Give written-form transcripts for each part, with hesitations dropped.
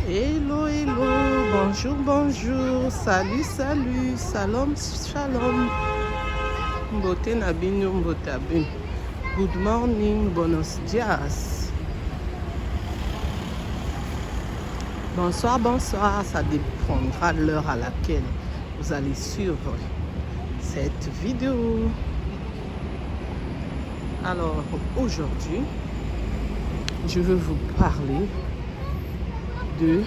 Hello, hello, bonjour, bonjour, salut, salut, shalom, shalom. Mbote nabino, mbote abin. Good morning, buenos dias. Bonsoir, bonsoir, ça dépendra de l'heure à laquelle vous allez suivre cette vidéo. Alors, aujourd'hui, je veux vous parler de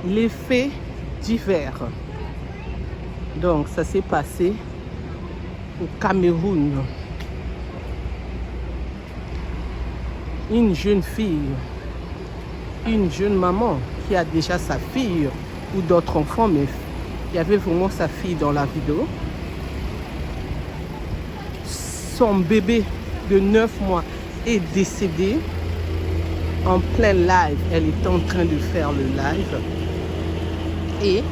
l'effet d'hiver. Donc, ça s'est passé au Cameroun. Une jeune fille, une jeune maman qui a déjà sa fille ou d'autres enfants, mais il y avait vraiment sa fille dans la vidéo. Son bébé de 9 mois est décédé en plein live. Elle était en train de faire le live et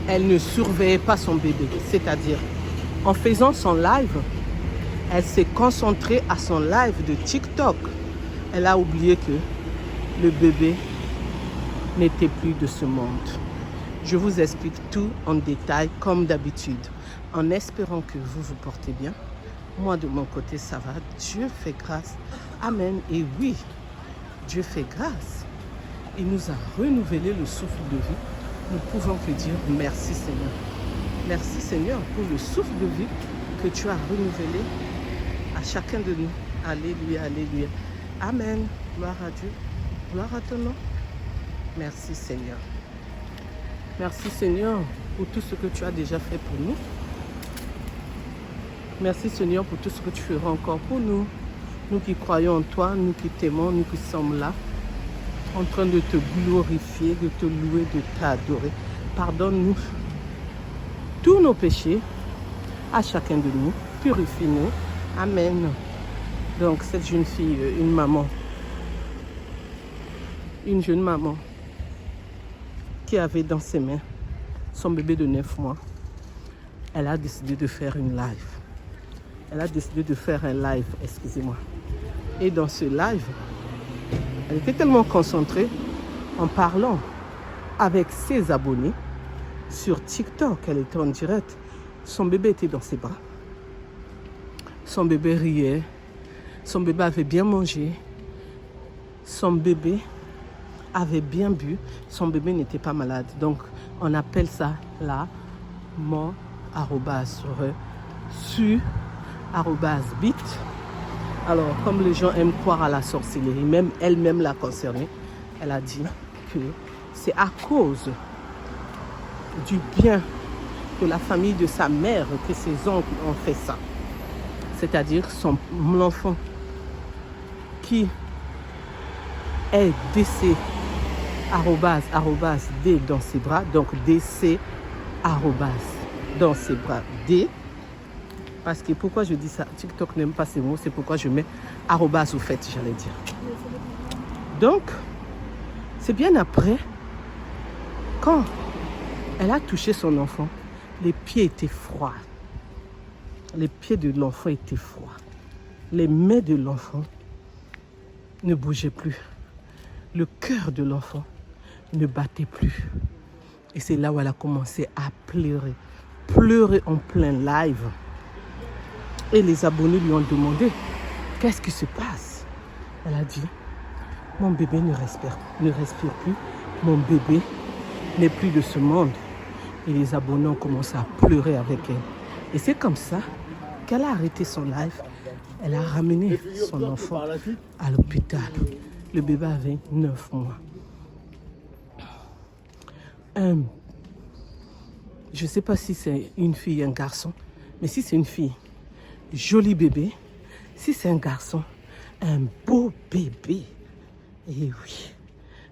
elle ne surveillait pas son bébé. C'est-à-dire, en faisant son live, elle s'est concentrée à son live de TikTok. Elle a oublié que le bébé n'était plus de ce monde. Je vous explique tout en détail comme d'habitude, en espérant que vous vous portez bien. Moi, de mon côté, ça va. Dieu fait grâce. Amen. Et oui, Dieu fait grâce. Il nous a renouvelé le souffle de vie. Nous pouvons que dire merci Seigneur. Merci Seigneur pour le souffle de vie que tu as renouvelé à chacun de nous. Alléluia, alléluia. Amen. Gloire à Dieu. Gloire à ton nom. Merci Seigneur. Merci Seigneur pour tout ce que tu as déjà fait pour nous. Merci Seigneur pour tout ce que tu feras encore pour nous. Nous qui croyons en toi, nous qui t'aimons, nous qui sommes là, en train de te glorifier, de te louer, de t'adorer. Pardonne-nous tous nos péchés à chacun de nous. Purifie-nous. Amen. Donc cette jeune fille, une jeune maman qui avait dans ses mains son bébé de 9 mois, elle a décidé de faire une live. Elle a décidé de faire un live, excusez-moi. Et dans ce live, elle était tellement concentrée en parlant avec ses abonnés sur TikTok. Elle était en direct. Son bébé était dans ses bras. Son bébé riait. Son bébé avait bien mangé. Son bébé avait bien bu. Son bébé n'était pas malade. Donc, on appelle ça la mort @bit. Alors, comme les gens aiment croire à la sorcellerie, même elle-même l'a concernée, elle a dit que c'est à cause du bien de la famille de sa mère que ses oncles ont fait ça. C'est-à-dire l'enfant qui est DC D dans ses bras, donc DC dans ses bras D. Parce que pourquoi je dis ça, TikTok n'aime pas ces mots, c'est pourquoi je mets arrobas au fait, j'allais dire. Donc, c'est bien après, quand elle a touché son enfant, les pieds étaient froids. Les pieds de l'enfant étaient froids. Les mains de l'enfant ne bougeaient plus. Le cœur de l'enfant ne battait plus. Et c'est là où elle a commencé à pleurer. Pleurer en plein live. Et les abonnés lui ont demandé, qu'est-ce qui se passe? Elle a dit, mon bébé ne respire plus. Mon bébé n'est plus de ce monde. Et les abonnés ont commencé à pleurer avec elle. Et c'est comme ça qu'elle a arrêté son live. Elle a ramené son enfant à l'hôpital. Le bébé avait 9 mois. Je ne sais pas si c'est une fille ou un garçon, mais si c'est une fille, joli bébé. Si c'est un garçon, un beau bébé. Et oui,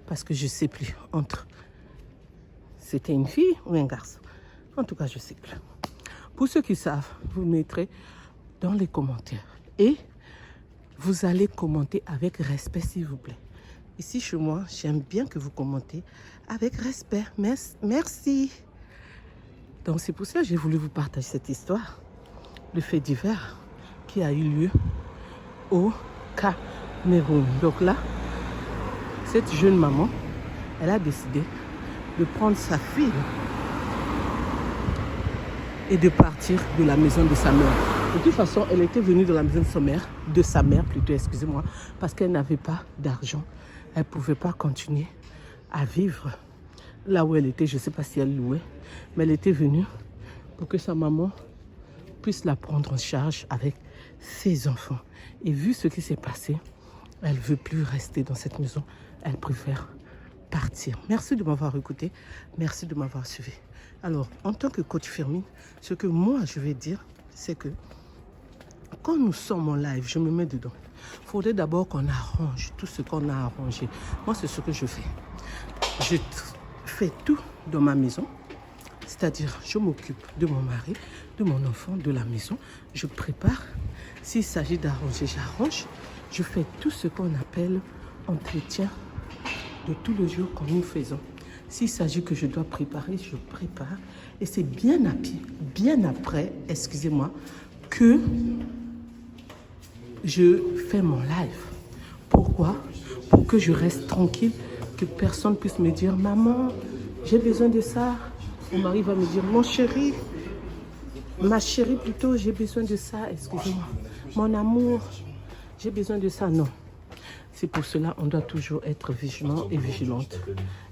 parce que je ne sais plus entre c'était une fille ou un garçon. En tout cas, je ne sais plus. Pour ceux qui savent, vous mettrez dans les commentaires. Et vous allez commenter avec respect, s'il vous plaît. Ici, chez moi, j'aime bien que vous commentez avec respect. Merci. Donc, c'est pour ça que j'ai voulu vous partager cette histoire. Le fait divers qui a eu lieu au Meroun. Donc là, cette jeune maman, elle a décidé de prendre sa fille et de partir de la maison de sa mère. De toute façon, elle était venue de la maison de sa mère plutôt, excusez-moi, parce qu'elle n'avait pas d'argent. Elle ne pouvait pas continuer à vivre là où elle était. Je ne sais pas si elle louait, mais elle était venue pour que sa maman puisse la prendre en charge avec ses enfants. Et vu ce qui s'est passé, elle ne veut plus rester dans cette maison. Elle préfère partir. Merci de m'avoir écouté. Merci de m'avoir suivi. Alors, en tant que coach Firmin, ce que moi je vais dire, c'est que quand nous sommes en live, je me mets dedans. Il faudrait d'abord qu'on arrange tout ce qu'on a arrangé. Moi, c'est ce que je fais. Je fais tout dans ma maison. C'est-à-dire, je m'occupe de mon mari, de mon enfant, de la maison. Je prépare. S'il s'agit d'arranger, j'arrange. Je fais tout ce qu'on appelle entretien de tous les jours que nous faisons. S'il s'agit que je dois préparer, je prépare. Et c'est bien après, excusez-moi, que je fais mon live. Pourquoi? Pour que je reste tranquille, que personne puisse me dire « Maman, j'ai besoin de ça ». Mon mari va me dire « Mon chéri, ma chérie plutôt, j'ai besoin de ça, excusez-moi. Mon amour, j'ai besoin de ça ». Non. C'est pour cela qu'on doit toujours être vigilant et vigilante.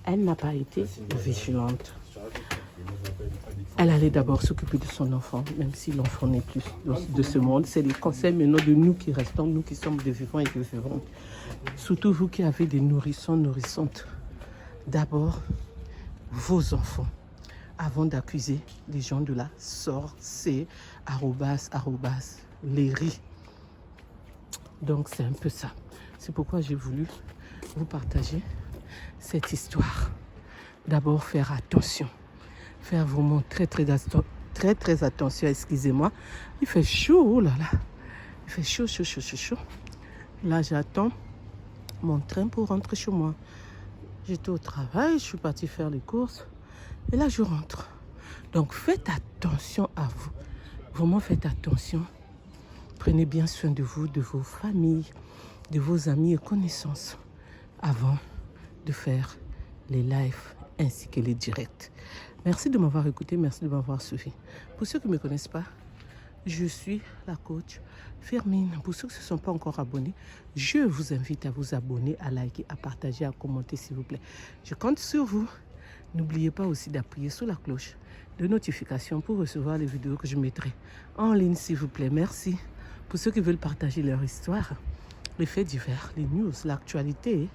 Elle n'a pas été vigilante. Elle allait d'abord s'occuper de son enfant, même si l'enfant n'est plus de ce monde. C'est les conseils maintenant de nous qui restons, nous qui sommes des vivants et des vivantes. Surtout vous qui avez des nourrissons, nourrissantes. D'abord, vos enfants, avant d'accuser les gens de la sorcellerie, les riz. Donc c'est un peu ça. C'est pourquoi j'ai voulu vous partager cette histoire. D'abord, faire attention. Faire vraiment très attention, excusez-moi. Il fait chaud, oh là là. Il fait chaud. Là, j'attends mon train pour rentrer chez moi. J'étais au travail, je suis partie faire les courses. Et là, je rentre. Donc, faites attention à vous. Vraiment, faites attention. Prenez bien soin de vous, de vos familles, de vos amis et connaissances avant de faire les lives ainsi que les directs. Merci de m'avoir écouté, merci de m'avoir suivi. Pour ceux qui ne me connaissent pas, je suis la coach Firmin. Pour ceux qui ne se sont pas encore abonnés, je vous invite à vous abonner, à liker, à partager, à commenter s'il vous plaît. Je compte sur vous. N'oubliez pas aussi d'appuyer sur la cloche de notification pour recevoir les vidéos que je mettrai en ligne s'il vous plaît. Merci. Pour ceux qui veulent partager leur histoire, les faits divers, les news, l'actualité,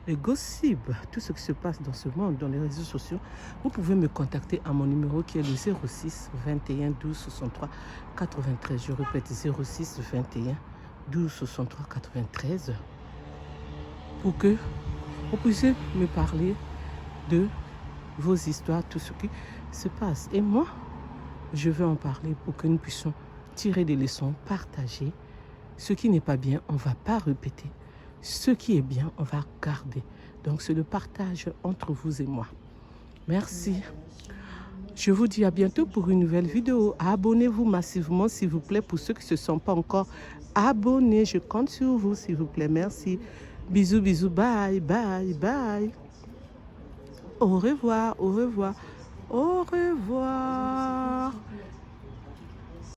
les gossips, tout ce qui se passe dans ce monde, dans les réseaux sociaux, vous pouvez me contacter à mon numéro qui est le 06 21 12 63 93. Je répète, 06 21 12 63 93 pour que vous puissiez me parler de vos histoires, tout ce qui se passe. Et moi, je vais en parler pour que nous puissions tirer des leçons, partager. Ce qui n'est pas bien, on ne va pas répéter. Ce qui est bien, on va garder. Donc, c'est le partage entre vous et moi. Merci. Je vous dis à bientôt pour une nouvelle vidéo. Abonnez-vous massivement, s'il vous plaît, pour ceux qui ne se sont pas encore abonnés. Je compte sur vous, s'il vous plaît. Merci. Bisous, bisous. Bye, bye, bye. Au revoir, au revoir, au revoir.